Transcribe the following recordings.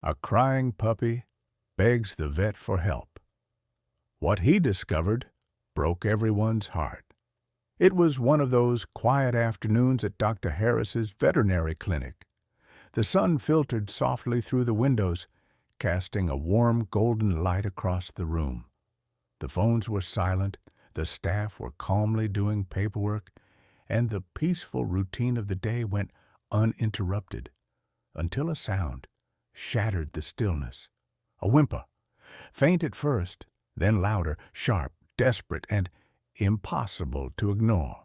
A crying puppy begs the vet for help. What he discovered broke everyone's heart. It was one of those quiet afternoons at Dr. Harris's veterinary clinic. The sun filtered softly through the windows, casting a warm golden light across the room. The phones were silent, the staff were calmly doing paperwork, and the peaceful routine of the day went uninterrupted until a sound shattered the stillness. A whimper, faint at first, then louder, sharp, desperate, and impossible to ignore.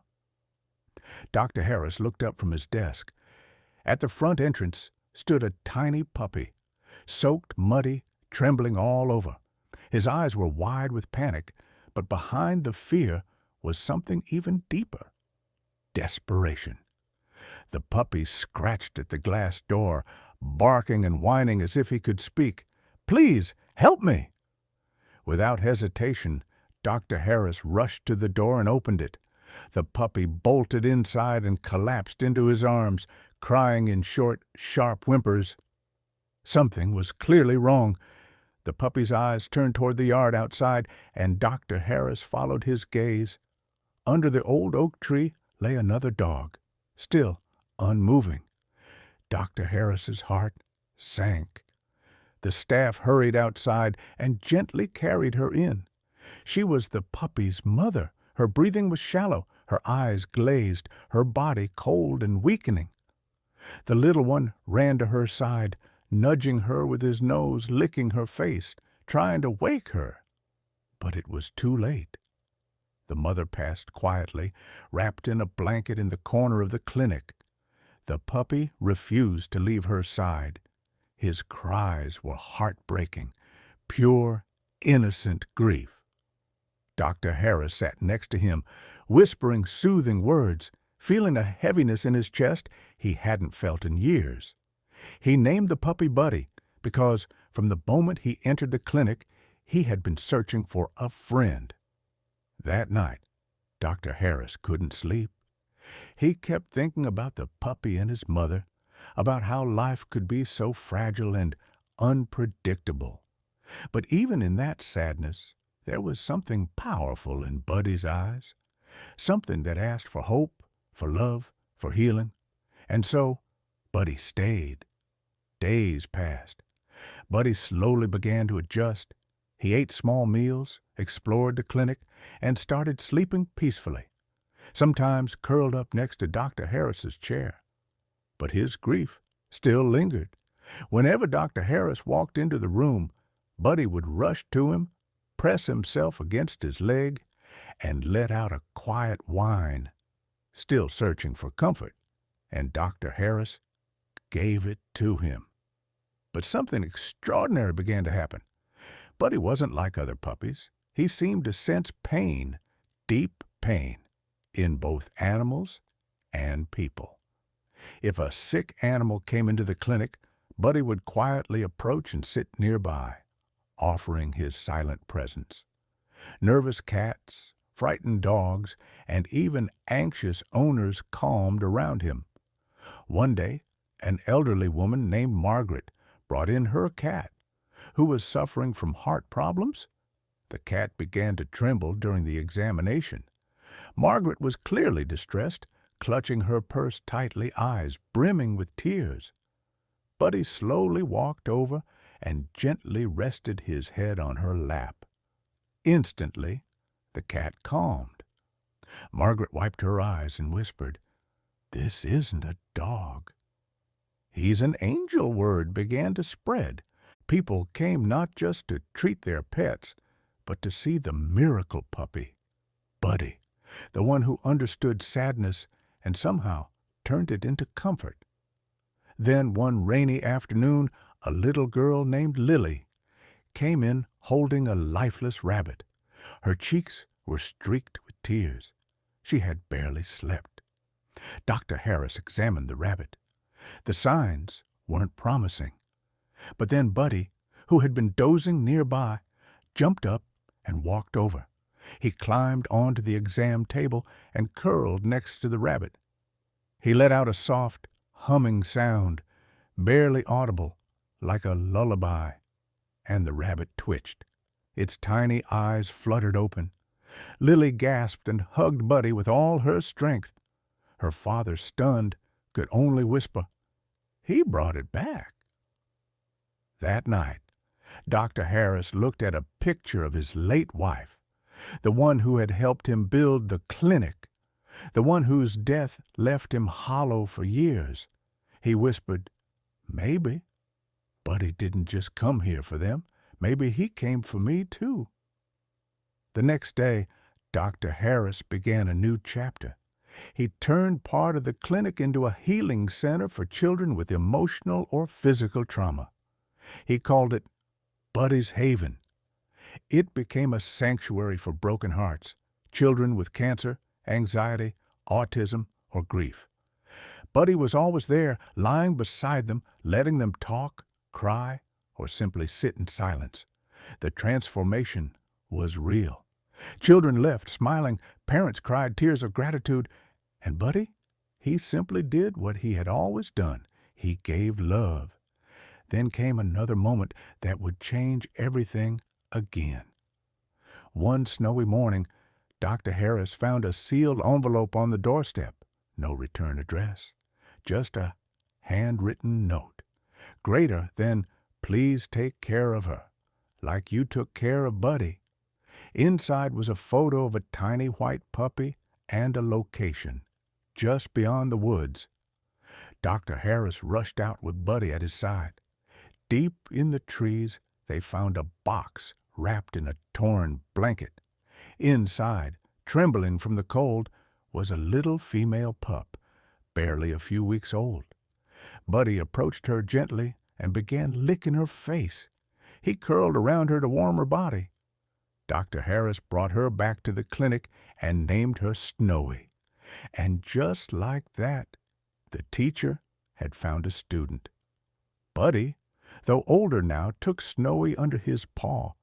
Dr. Harris looked up from his desk. At the front entrance stood a tiny puppy, soaked, muddy, trembling all over. His eyes were wide with panic, but behind the fear was something even deeper: desperation. The puppy scratched at the glass door, barking and whining as if he could speak. "Please, help me!" Without hesitation, Dr. Harris rushed to the door and opened it. The puppy bolted inside and collapsed into his arms, crying in short, sharp whimpers. Something was clearly wrong. The puppy's eyes turned toward the yard outside, and Dr. Harris followed his gaze. Under the old oak tree lay another dog, still unmoving. Dr. Harris's heart sank. The staff hurried outside and gently carried her in. She was the puppy's mother. Her breathing was shallow, her eyes glazed, her body cold and weakening. The little one ran to her side, nudging her with his nose, licking her face, trying to wake her. But it was too late. The mother passed quietly, wrapped in a blanket in the corner of the clinic. The puppy refused to leave her side. His cries were heartbreaking, pure, innocent grief. Dr. Harris sat next to him, whispering soothing words, feeling a heaviness in his chest he hadn't felt in years. He named the puppy Buddy because from the moment he entered the clinic, he had been searching for a friend. That night, Dr. Harris couldn't sleep. He kept thinking about the puppy and his mother, about how life could be so fragile and unpredictable. But even in that sadness, there was something powerful in Buddy's eyes, something that asked for hope, for love, for healing. And so, Buddy stayed. Days passed. Buddy slowly began to adjust. He ate small meals, explored the clinic, and started sleeping peacefully, sometimes curled up next to Dr. Harris's chair. But his grief still lingered. Whenever Dr. Harris walked into the room, Buddy would rush to him, press himself against his leg, and let out a quiet whine, still searching for comfort, and Dr. Harris gave it to him. But something extraordinary began to happen. Buddy wasn't like other puppies. He seemed to sense pain, deep pain, in both animals and people. If a sick animal came into the clinic, Buddy would quietly approach and sit nearby, offering his silent presence. Nervous cats, frightened dogs, and even anxious owners calmed around him. One day, an elderly woman named Margaret brought in her cat, who was suffering from heart problems. The cat began to tremble during the examination. Margaret was clearly distressed, clutching her purse tightly, eyes brimming with tears. Buddy slowly walked over and gently rested his head on her lap. Instantly, the cat calmed. Margaret wiped her eyes and whispered, "This isn't a dog." "He's an angel," word began to spread. People came not just to treat their pets, but to see the miracle puppy, Buddy, the one who understood sadness and somehow turned it into comfort. Then one rainy afternoon, a little girl named Lily came in holding a lifeless rabbit. Her cheeks were streaked with tears. She had barely slept. Dr. Harris examined the rabbit. The signs weren't promising. But then Buddy, who had been dozing nearby, jumped up and walked over. He climbed onto the exam table and curled next to the rabbit. He let out a soft, humming sound, barely audible, like a lullaby, and the rabbit twitched. Its tiny eyes fluttered open. Lily gasped and hugged Buddy with all her strength. Her father, stunned, could only whisper, "He brought it back." That night, Dr. Harris looked at a picture of his late wife, the one who had helped him build the clinic, the one whose death left him hollow for years. He whispered, "Maybe Buddy didn't just come here for them. Maybe he came for me, too." The next day, Dr. Harris began a new chapter. He turned part of the clinic into a healing center for children with emotional or physical trauma. He called it Buddy's Haven. It became a sanctuary for broken hearts, children with cancer, anxiety, autism, or grief. Buddy was always there, lying beside them, letting them talk, cry, or simply sit in silence. The transformation was real. Children left smiling, parents cried tears of gratitude, and Buddy, he simply did what he had always done. He gave love. Then came another moment that would change everything again. One snowy morning, Dr. Harris found a sealed envelope on the doorstep. No return address, just a handwritten note. Greater than, "Please take care of her, like you took care of Buddy." Inside was a photo of a tiny white puppy and a location, just beyond the woods. Dr. Harris rushed out with Buddy at his side. Deep in the trees, they found a box wrapped in a torn blanket. Inside, trembling from the cold, was a little female pup, barely a few weeks old. Buddy approached her gently and began licking her face. He curled around her to warm her body. Dr. Harris brought her back to the clinic and named her Snowy. And just like that, the teacher had found a student. Buddy, though older now, took Snowy under his paw,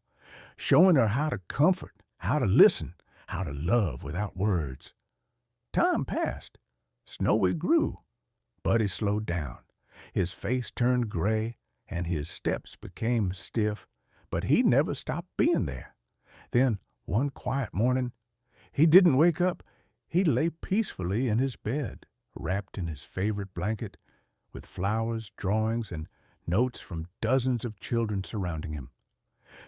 showing her how to comfort, how to listen, how to love without words. Time passed. Snowy grew. Buddy slowed down. His face turned gray, and his steps became stiff, but he never stopped being there. Then, one quiet morning, he didn't wake up. He lay peacefully in his bed, wrapped in his favorite blanket, with flowers, drawings, and notes from dozens of children surrounding him.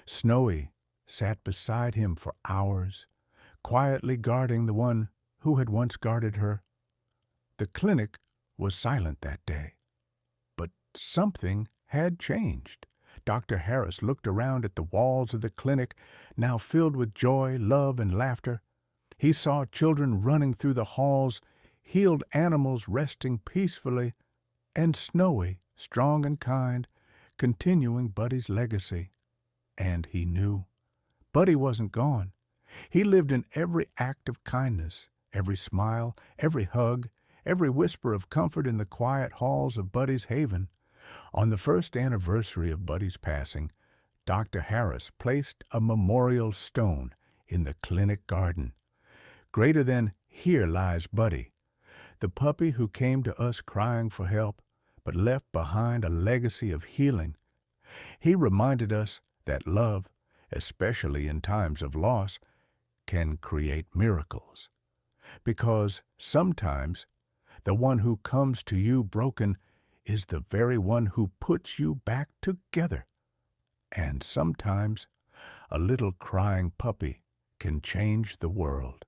Snowy sat beside him for hours, quietly guarding the one who had once guarded her. The clinic was silent that day, but something had changed. Dr. Harris looked around at the walls of the clinic, now filled with joy, love, and laughter. He saw children running through the halls, healed animals resting peacefully, and Snowy, strong and kind, continuing Buddy's legacy. And he knew Buddy wasn't gone. He lived in every act of kindness, every smile, every hug, every whisper of comfort in the quiet halls of Buddy's Haven. On the first anniversary of Buddy's passing, Dr. Harris placed a memorial stone in the clinic garden. Greater than, "Here lies Buddy," the puppy who came to us crying for help, but left behind a legacy of healing. He reminded us that love, especially in times of loss, can create miracles. Because sometimes the one who comes to you broken is the very one who puts you back together. And sometimes a little crying puppy can change the world.